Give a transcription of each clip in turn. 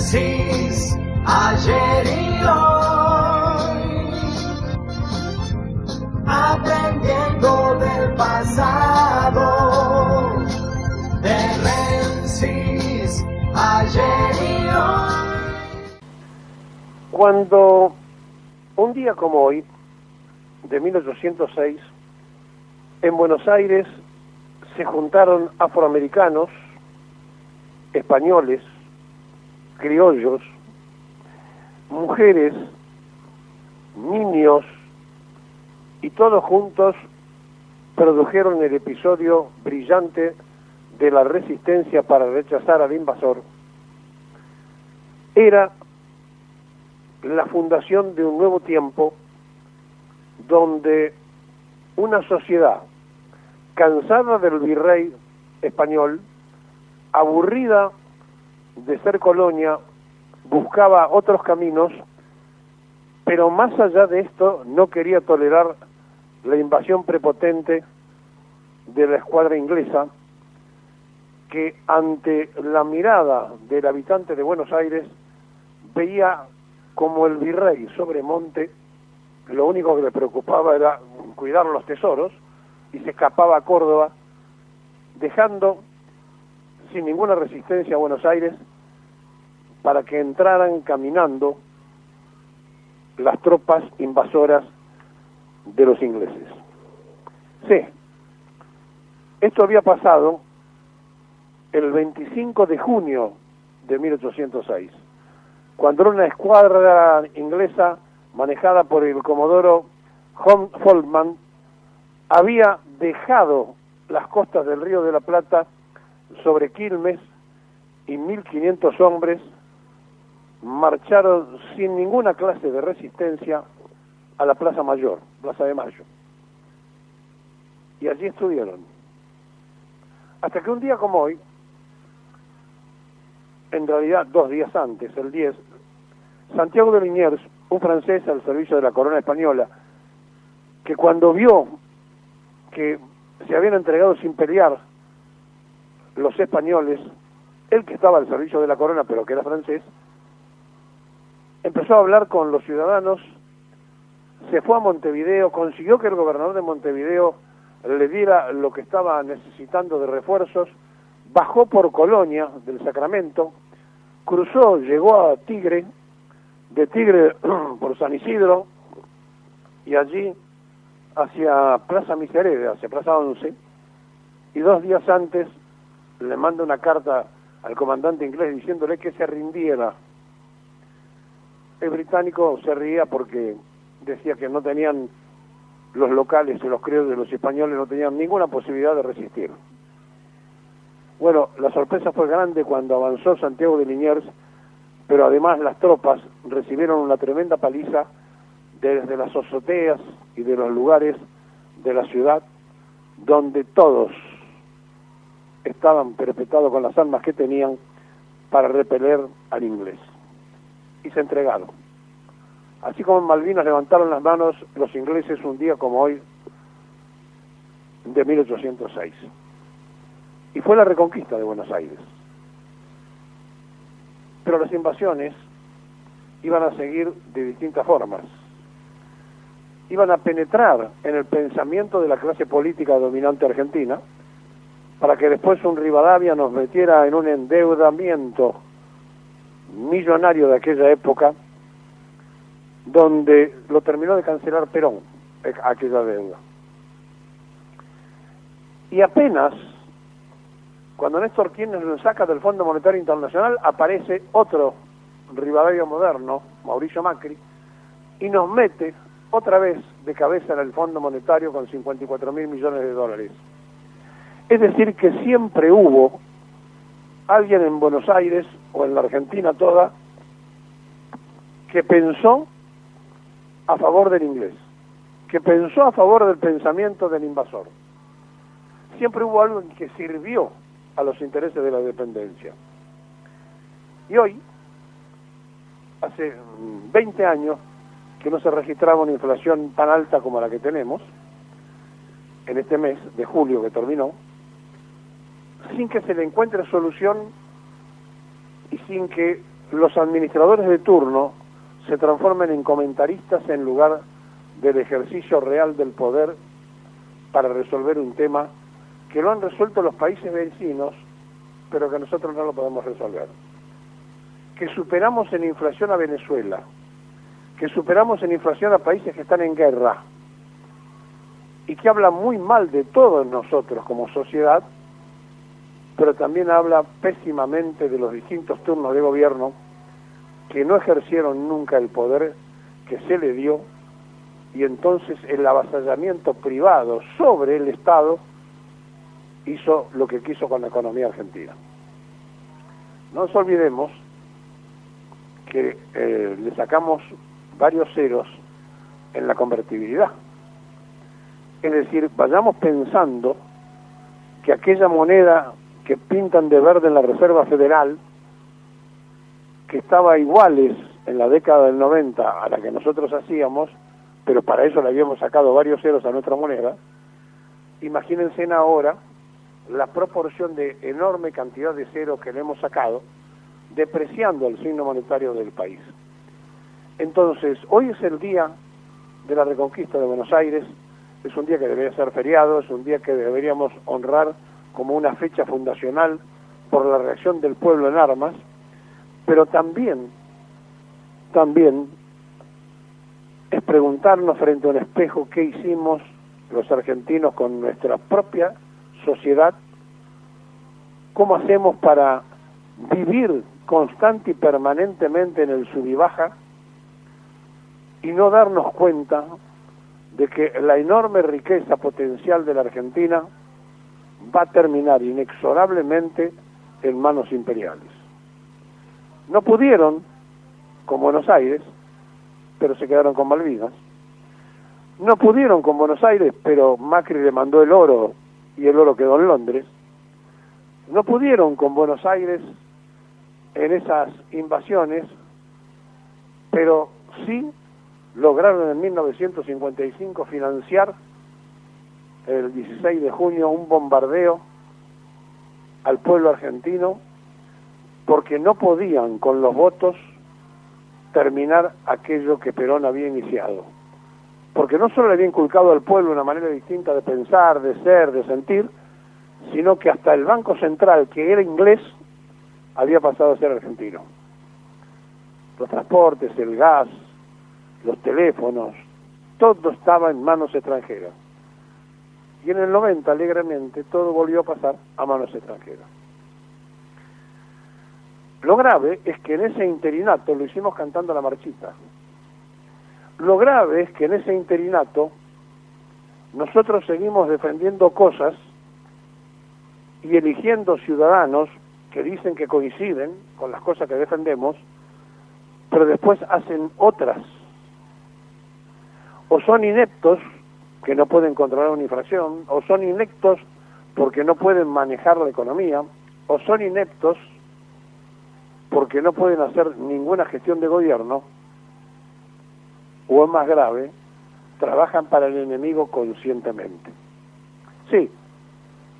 Génesis, ayer y hoy, aprendiendo del pasado, de Génesis, ayer y hoy. Cuando un día como hoy, de 1806, en Buenos Aires se juntaron afroamericanos, españoles, criollos, mujeres, niños, y todos juntos produjeron el episodio brillante de la resistencia para rechazar al invasor. Era la fundación de un nuevo tiempo donde una sociedad cansada del virrey español, aburrida de ser colonia, buscaba otros caminos, pero más allá de esto no quería tolerar la invasión prepotente de la escuadra inglesa, que ante la mirada del habitante de Buenos Aires veía como el virrey Sobremonte lo único que le preocupaba era cuidar los tesoros y se escapaba a Córdoba, dejando sin ninguna resistencia a Buenos Aires para que entraran caminando las tropas invasoras de los ingleses. Sí, esto había pasado el 25 de junio de 1806, cuando una escuadra inglesa manejada por el comodoro Holdman había dejado las costas del Río de la Plata sobre Quilmes, y 1.500 hombres marcharon sin ninguna clase de resistencia a la Plaza Mayor, Plaza de Mayo. Y allí estuvieron. Hasta que un día como hoy, en realidad 2 días antes, el 10, Santiago de Liniers, un francés al servicio de la corona española, que cuando vio que se habían entregado sin pelear los españoles, él que estaba al servicio de la corona pero que era francés, empezó a hablar con los ciudadanos, se fue a Montevideo, consiguió que el gobernador de Montevideo le diera lo que estaba necesitando de refuerzos, bajó por Colonia del Sacramento, cruzó, llegó a Tigre, de Tigre por San Isidro, y allí hacia Plaza Miserere, hacia Plaza 11, y 2 días antes le manda una carta al comandante inglés diciéndole que se rindiera. El británico se ría porque decía que no tenían los locales y los criollos de los españoles, no tenían ninguna posibilidad de resistir. Bueno, la sorpresa fue grande cuando avanzó Santiago de Liniers, pero además las tropas recibieron una tremenda paliza desde las azoteas y de los lugares de la ciudad donde todos estaban perpetrados con las armas que tenían para repeler al inglés. Y se entregaron. Así como en Malvinas levantaron las manos los ingleses un día como hoy de 1806. Y fue la reconquista de Buenos Aires. Pero las invasiones iban a seguir de distintas formas. Iban a penetrar en el pensamiento de la clase política dominante argentina, para que después un Rivadavia nos metiera en un endeudamiento millonario de aquella época, donde lo terminó de cancelar Perón, aquella deuda. Y apenas, cuando Néstor Kirchner lo saca del Fondo Monetario Internacional, aparece otro Rivadavia moderno, Mauricio Macri, y nos mete otra vez de cabeza en el Fondo Monetario con 54.000 millones de dólares. Es decir, que siempre hubo alguien en Buenos Aires o en la Argentina toda que pensó a favor del inglés, que pensó a favor del pensamiento del invasor. Siempre hubo algo que sirvió a los intereses de la dependencia. Y hoy, hace 20 años que no se registraba una inflación tan alta como la que tenemos, en este mes de julio que terminó, sin que se le encuentre solución y sin que los administradores de turno se transformen en comentaristas en lugar del ejercicio real del poder para resolver un tema que lo han resuelto los países vecinos, pero que nosotros no lo podemos resolver. Que superamos en inflación a Venezuela, que superamos en inflación a países que están en guerra, y que habla muy mal de todos nosotros como sociedad, pero también habla pésimamente de los distintos turnos de gobierno que no ejercieron nunca el poder que se le dio, y entonces el avasallamiento privado sobre el Estado hizo lo que quiso con la economía argentina. No nos olvidemos que le sacamos varios ceros en la convertibilidad. Es decir, vayamos pensando que aquella moneda que pintan de verde en la Reserva Federal, que estaba iguales en la década del 90 a la que nosotros hacíamos, pero para eso le habíamos sacado varios ceros a nuestra moneda, imagínense ahora la proporción de enorme cantidad de ceros que le hemos sacado, depreciando el signo monetario del país. Entonces, hoy es el día de la reconquista de Buenos Aires, es un día que debería ser feriado, es un día que deberíamos honrar como una fecha fundacional por la reacción del pueblo en armas, pero también es preguntarnos frente a un espejo qué hicimos los argentinos con nuestra propia sociedad, cómo hacemos para vivir constante y permanentemente en el sub y baja y no darnos cuenta de que la enorme riqueza potencial de la Argentina va a terminar inexorablemente en manos imperiales. No pudieron con Buenos Aires, pero se quedaron con Malvinas. No pudieron con Buenos Aires, pero Macri le mandó el oro y el oro quedó en Londres. No pudieron con Buenos Aires en esas invasiones, pero sí lograron en 1955 financiar el 16 de junio un bombardeo al pueblo argentino, porque no podían con los votos terminar aquello que Perón había iniciado. Porque no solo le había inculcado al pueblo una manera distinta de pensar, de ser, de sentir, sino que hasta el Banco Central, que era inglés, había pasado a ser argentino. Los transportes, el gas, los teléfonos, todo estaba en manos extranjeras. Y en el 90, alegremente, todo volvió a pasar a manos extranjeras. Lo grave es que en ese interinato lo hicimos cantando la marchita. Lo grave es que en ese interinato nosotros seguimos defendiendo cosas y eligiendo ciudadanos que dicen que coinciden con las cosas que defendemos, pero después hacen otras. O son ineptos, que no pueden controlar una infracción, o son ineptos porque no pueden manejar la economía, o son ineptos porque no pueden hacer ninguna gestión de gobierno, o es más grave, trabajan para el enemigo conscientemente. Sí,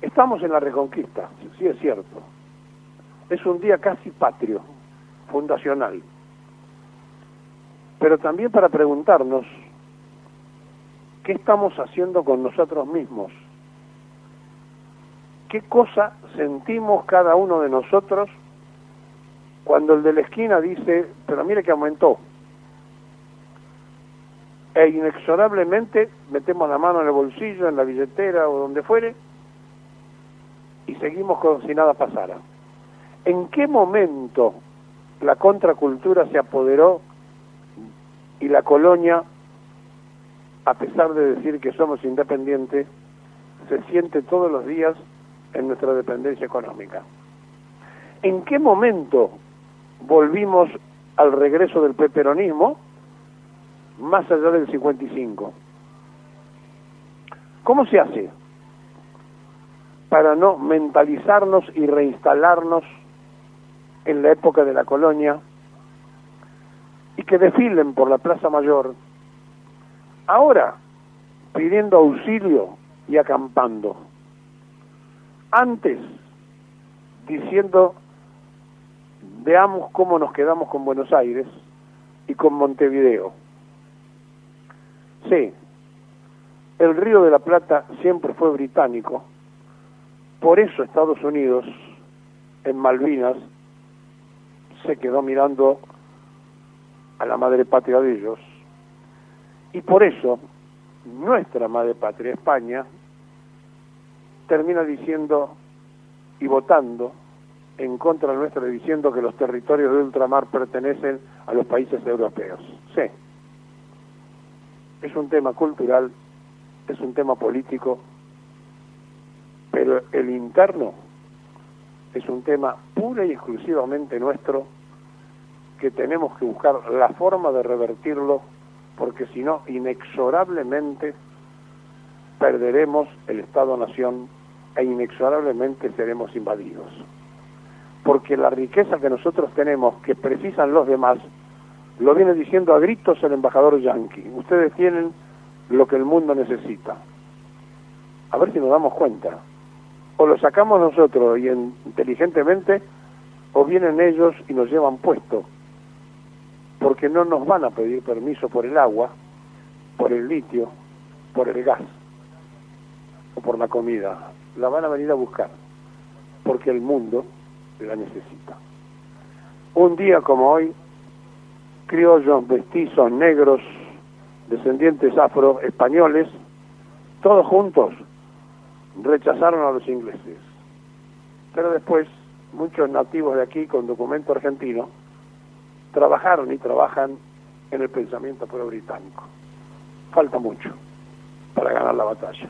estamos en la reconquista, sí es cierto. Es un día casi patrio, fundacional. Pero también para preguntarnos, ¿qué estamos haciendo con nosotros mismos? ¿Qué cosa sentimos cada uno de nosotros cuando el de la esquina dice, pero mire que aumentó? E inexorablemente metemos la mano en el bolsillo, en la billetera o donde fuere, y seguimos como si nada pasara. ¿En qué momento la contracultura se apoderó y la colonia, a pesar de decir que somos independientes, se siente todos los días en nuestra dependencia económica? ¿En qué momento volvimos al regreso del peperonismo más allá del 55? ¿Cómo se hace para no mentalizarnos y reinstalarnos en la época de la colonia y que desfilen por la Plaza Mayor ahora pidiendo auxilio y acampando, antes diciendo Veamos cómo nos quedamos con Buenos Aires y con Montevideo. Sí, el Río de la Plata siempre fue británico, por eso Estados Unidos en Malvinas se quedó mirando a la madre patria de ellos, y por eso nuestra madre patria, España, termina diciendo y votando en contra nuestra, diciendo que los territorios de ultramar pertenecen a los países europeos. Sí, es un tema cultural, es un tema político, pero el interno es un tema pura y exclusivamente nuestro, que tenemos que buscar la forma de revertirlo, porque si no, inexorablemente perderemos el Estado-Nación e inexorablemente seremos invadidos. Porque la riqueza que nosotros tenemos, que precisan los demás, lo viene diciendo a gritos el embajador yanqui. Ustedes tienen lo que el mundo necesita. A ver si nos damos cuenta. O lo sacamos nosotros y inteligentemente, o vienen ellos y nos llevan puesto. Porque no nos van a pedir permiso por el agua, por el litio, por el gas o por la comida. La van a venir a buscar, porque el mundo la necesita. Un día como hoy, criollos, mestizos, negros, descendientes afroespañoles, todos juntos rechazaron a los ingleses. Pero después, muchos nativos de aquí con documento argentino trabajaron y trabajan en el pensamiento pro-británico. Falta mucho para ganar la batalla.